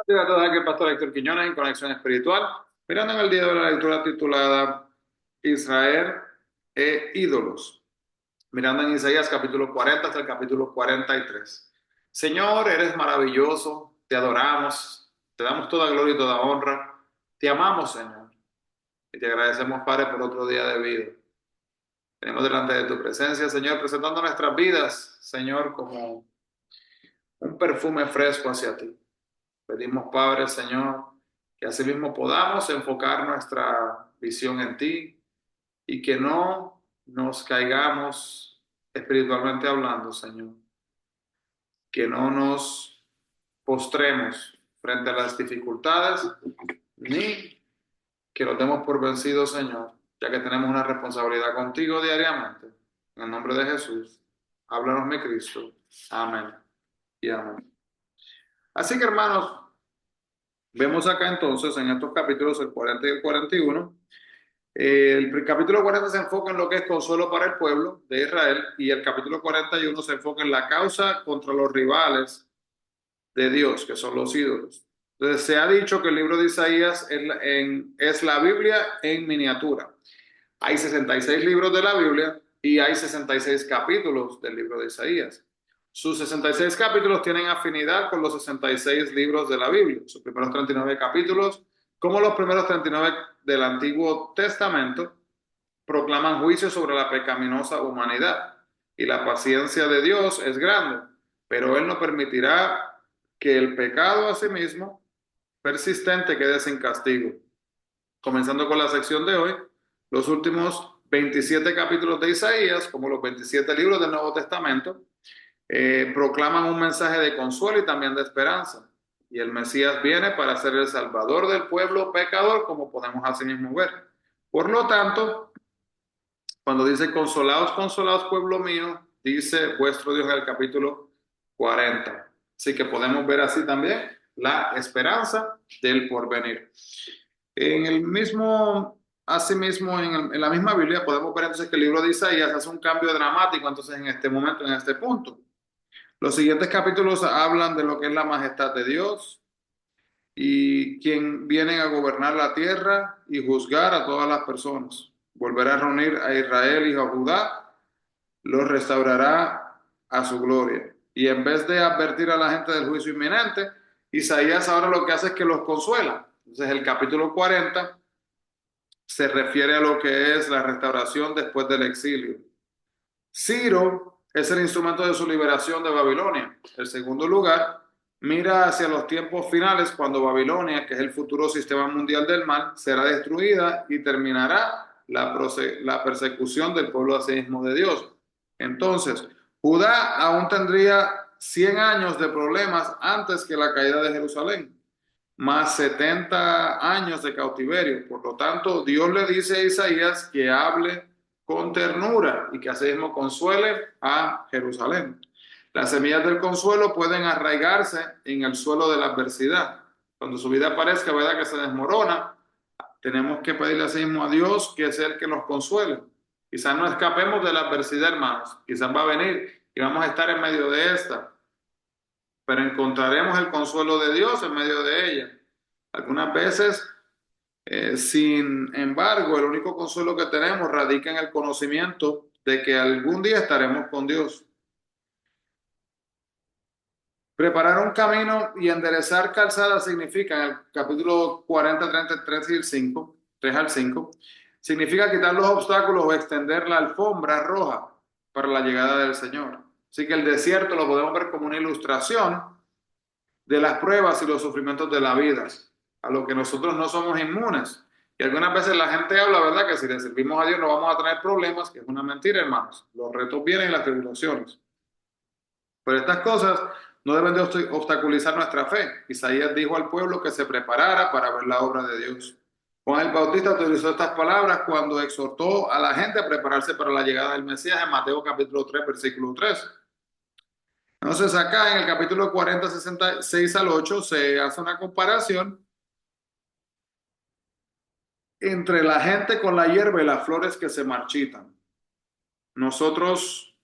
Hola a todos, aquí el pastor Héctor Quiñones en Conexión Espiritual, mirando en el día de la lectura titulada Israel e ídolos, mirando en Isaías capítulo 40 hasta el capítulo 43. Señor, eres maravilloso, te adoramos, te damos toda gloria y toda honra, te amamos, Señor, y te agradecemos, Padre, por otro día de vida. Venimos delante de tu presencia, Señor, presentando nuestras vidas, Señor, como un perfume fresco hacia ti. Pedimos, Padre, Señor, que asimismo podamos enfocar nuestra visión en ti y que no nos caigamos espiritualmente hablando, Señor. Que no nos postremos frente a las dificultades ni que los demos por vencidos, Señor, ya que tenemos una responsabilidad contigo diariamente. En el nombre de Jesús, háblanos, mi Cristo. Amén y amén. Así que, hermanos, vemos acá entonces en estos capítulos, el 40 y el 41. El capítulo 40 se enfoca en lo que es consuelo para el pueblo de Israel y el capítulo 41 se enfoca en la causa contra los rivales de Dios, que son los ídolos. Entonces se ha dicho que el libro de Isaías es la Biblia en miniatura. Hay 66 libros de la Biblia y hay 66 capítulos del libro de Isaías. Sus 66 capítulos tienen afinidad con los 66 libros de la Biblia. Sus primeros 39 capítulos, como los primeros 39 del Antiguo Testamento, proclaman juicio sobre la pecaminosa humanidad. Y la paciencia de Dios es grande, pero Él no permitirá que el pecado a sí mismo persistente quede sin castigo. Comenzando con la sección de hoy, los últimos 27 capítulos de Isaías, como los 27 libros del Nuevo Testamento, proclaman un mensaje de consuelo y también de esperanza. Y el Mesías viene para ser el salvador del pueblo pecador, como podemos así mismo ver. Por lo tanto, cuando dice consolados, consolados, pueblo mío, dice vuestro Dios en el capítulo 40. Así que podemos ver así también la esperanza del porvenir. En el mismo, asimismo, en la misma Biblia podemos ver entonces que el libro de Isaías hace un cambio dramático entonces en este momento, en este punto. Los siguientes capítulos hablan de lo que es la majestad de Dios y quien viene a gobernar la tierra y juzgar a todas las personas. Volverá a reunir a Israel y a Judá, los restaurará a su gloria. Y en vez de advertir a la gente del juicio inminente, Isaías ahora lo que hace es que los consuela. Entonces el capítulo 40 se refiere a lo que es la restauración después del exilio. Ciro es el instrumento de su liberación de Babilonia. El segundo lugar mira hacia los tiempos finales cuando Babilonia, que es el futuro sistema mundial del mal, será destruida y terminará la persecución del pueblo a sí mismo de Dios. Entonces, Judá aún tendría 100 años de problemas antes que la caída de Jerusalén, más 70 años de cautiverio. Por lo tanto, Dios le dice a Isaías que hable con ternura y que así mismo consuele a Jerusalén. Las semillas del consuelo pueden arraigarse en el suelo de la adversidad. Cuando su vida parezca, ¿verdad?, que se desmorona, tenemos que pedirle así mismo a Dios que es el que nos consuele. Quizás no escapemos de la adversidad, hermanos. Quizás va a venir y vamos a estar en medio de esta, pero encontraremos el consuelo de Dios en medio de ella. Algunas veces, sin embargo, el único consuelo que tenemos radica en el conocimiento de que algún día estaremos con Dios. Preparar un camino y enderezar calzada significa, en el capítulo 40, 33 y el 5, 3 al 5, significa quitar los obstáculos o extender la alfombra roja para la llegada del Señor. Así que el desierto lo podemos ver como una ilustración de las pruebas y los sufrimientos de la vida, a lo que nosotros no somos inmunes. Y algunas veces la gente habla, ¿verdad?, que si le servimos a Dios no vamos a tener problemas, que es una mentira, hermanos. Los retos vienen en las tribulaciones. Pero estas cosas no deben de obstaculizar nuestra fe. Isaías dijo al pueblo que se preparara para ver la obra de Dios. Juan el Bautista utilizó estas palabras cuando exhortó a la gente a prepararse para la llegada del Mesías en Mateo capítulo 3, versículo 3. Entonces acá en el capítulo 40, 66 al 8 se hace una comparación entre la gente con la hierba y las flores que se marchitan. Nosotros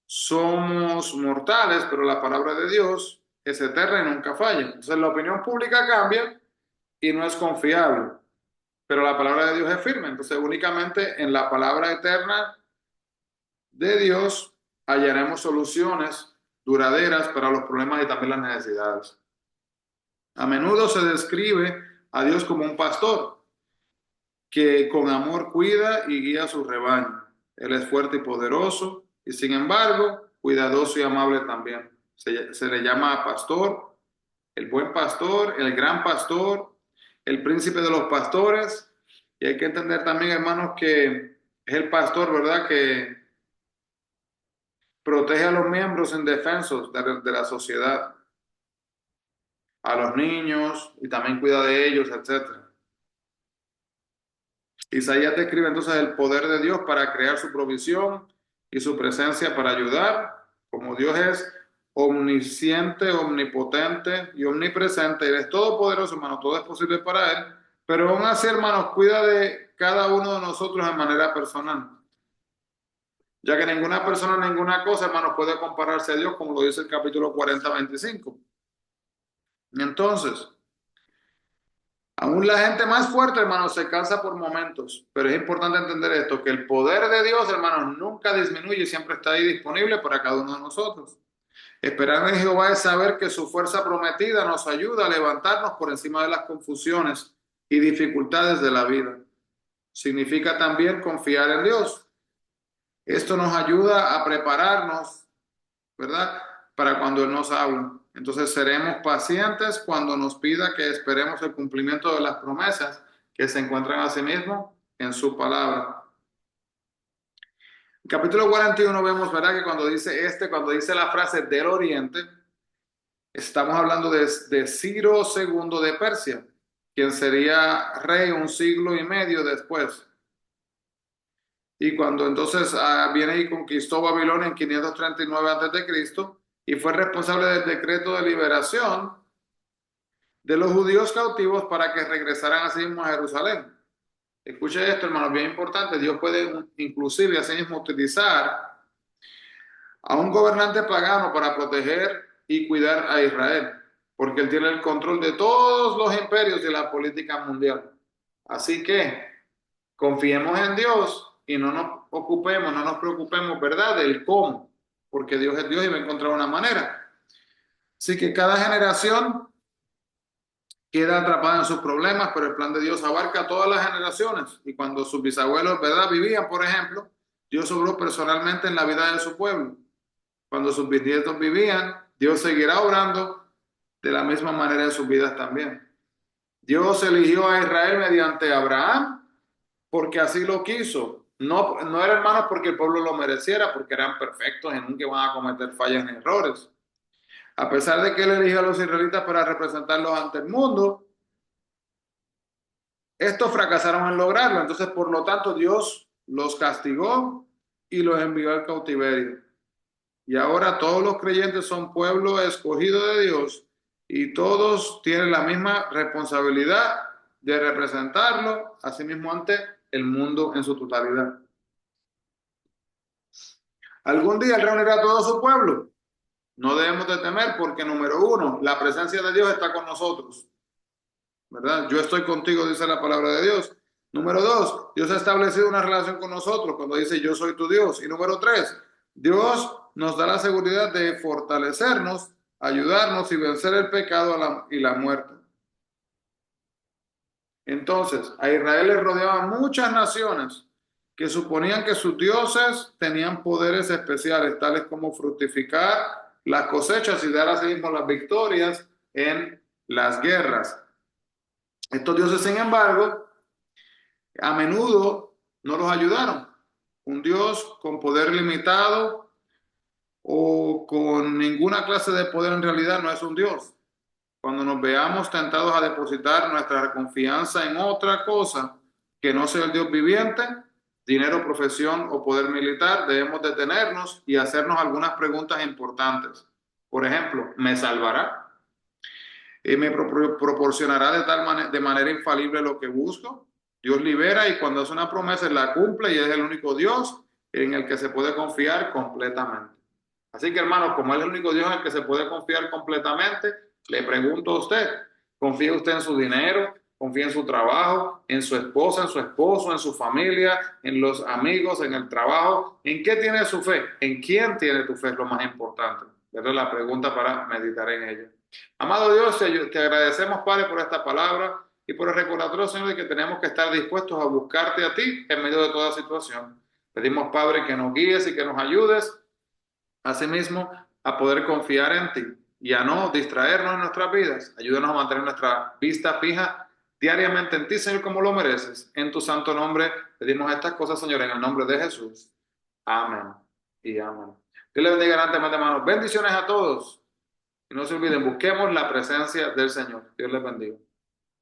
somos mortales, pero la palabra de Dios es eterna y nunca falla. Entonces la opinión pública cambia y no es confiable, pero la palabra de Dios es firme. Entonces únicamente en la palabra eterna de Dios hallaremos soluciones duraderas para los problemas y también las necesidades. A menudo se describe a Dios como un pastor que con amor cuida y guía a su rebaño. Él es fuerte y poderoso y sin embargo cuidadoso y amable también. Se le llama pastor, el buen pastor, el gran pastor, el príncipe de los pastores. Y hay que entender también, hermanos, que es el pastor, ¿verdad?, que protege a los miembros indefensos de la sociedad, a los niños y también cuida de ellos, etcétera. Isaías describe entonces el poder de Dios para crear su provisión y su presencia para ayudar. Como Dios es omnisciente, omnipotente y omnipresente, Él es todopoderoso, hermano, todo es posible para Él, pero aún así, hermanos, cuida de cada uno de nosotros de manera personal, ya que ninguna persona, ninguna cosa, hermanos, puede compararse a Dios, como lo dice el capítulo 40-25. Entonces, aún la gente más fuerte, hermanos, se cansa por momentos, pero es importante entender esto, que el poder de Dios, hermanos, nunca disminuye, siempre está ahí disponible para cada uno de nosotros. Esperar en Jehová es saber que su fuerza prometida nos ayuda a levantarnos por encima de las confusiones y dificultades de la vida. Significa también confiar en Dios. Esto nos ayuda a prepararnos, ¿verdad?, para cuando Él nos habla. Entonces seremos pacientes cuando nos pida que esperemos el cumplimiento de las promesas que se encuentran asimismo en su palabra. En capítulo 41 vemos, ¿verdad?, que cuando dice la frase del oriente, estamos hablando de Ciro II de Persia, quien sería rey un siglo y medio después. Y cuando entonces viene y conquistó Babilonia en 539 a.C. y fue responsable del decreto de liberación de los judíos cautivos para que regresaran así mismo a Jerusalén. Escuche esto, hermanos, bien importante. Dios puede inclusive así mismo utilizar a un gobernante pagano para proteger y cuidar a Israel, porque Él tiene el control de todos los imperios y la política mundial. Así que confiemos en Dios y no nos ocupemos, no nos preocupemos, ¿verdad?, del cómo, porque Dios es Dios y va a encontrar una manera. Así que cada generación queda atrapada en sus problemas, pero el plan de Dios abarca a todas las generaciones. Y cuando sus bisabuelos, ¿verdad?, vivían, por ejemplo, Dios obró personalmente en la vida de su pueblo. Cuando sus bisnietos vivían, Dios seguirá obrando de la misma manera en sus vidas también. Dios eligió a Israel mediante Abraham porque así lo quiso. No era, hermanos, porque el pueblo lo mereciera, porque eran perfectos y nunca van a cometer fallas ni errores. A pesar de que Él eligió a los israelitas para representarlos ante el mundo, estos fracasaron en lograrlo. Entonces, por lo tanto, Dios los castigó y los envió al cautiverio. Y ahora todos los creyentes son pueblo escogido de Dios y todos tienen la misma responsabilidad de representarlo, asimismo ante el mundo en su totalidad. Algún día Él reunirá a todo su pueblo. No debemos de temer porque, número uno, la presencia de Dios está con nosotros, ¿verdad? Yo estoy contigo, dice la palabra de Dios. Número dos, Dios ha establecido una relación con nosotros cuando dice yo soy tu Dios. Y número tres, Dios nos da la seguridad de fortalecernos, ayudarnos y vencer el pecado y la muerte. Entonces, a Israel le rodeaban muchas naciones que suponían que sus dioses tenían poderes especiales, tales como fructificar las cosechas y dar así mismo las victorias en las guerras. Estos dioses, sin embargo, a menudo no los ayudaron. Un Dios con poder limitado o con ninguna clase de poder en realidad no es un Dios. Cuando nos veamos tentados a depositar nuestra confianza en otra cosa que no sea el Dios viviente, dinero, profesión o poder militar, debemos detenernos y hacernos algunas preguntas importantes. Por ejemplo, ¿me salvará? ¿Me proporcionará de manera infalible lo que busco? Dios libera y cuando hace una promesa Él la cumple y es el único Dios en el que se puede confiar completamente. Así que, hermanos, como Él es el único Dios en el que se puede confiar completamente, le pregunto a usted, ¿confía usted en su dinero? ¿Confía en su trabajo, en su esposa, en su esposo, en su familia, en los amigos, en el trabajo? ¿En qué tiene su fe? ¿En quién tiene tu fe? Es lo más importante. Esa es la pregunta para meditar en ella. Amado Dios, te agradecemos, Padre, por esta palabra y por el recordatorio, Señor, de que tenemos que estar dispuestos a buscarte a ti en medio de toda situación. Pedimos, Padre, que nos guíes y que nos ayudes, asimismo, a poder confiar en ti y a no distraernos en nuestras vidas. Ayúdanos a mantener nuestra vista fija diariamente en ti, Señor, como lo mereces. En tu santo nombre pedimos estas cosas, Señor, en el nombre de Jesús. Amén y amén. Dios les bendiga grandemente, hermanos. Bendiciones a todos. Y no se olviden, busquemos la presencia del Señor. Dios les bendiga.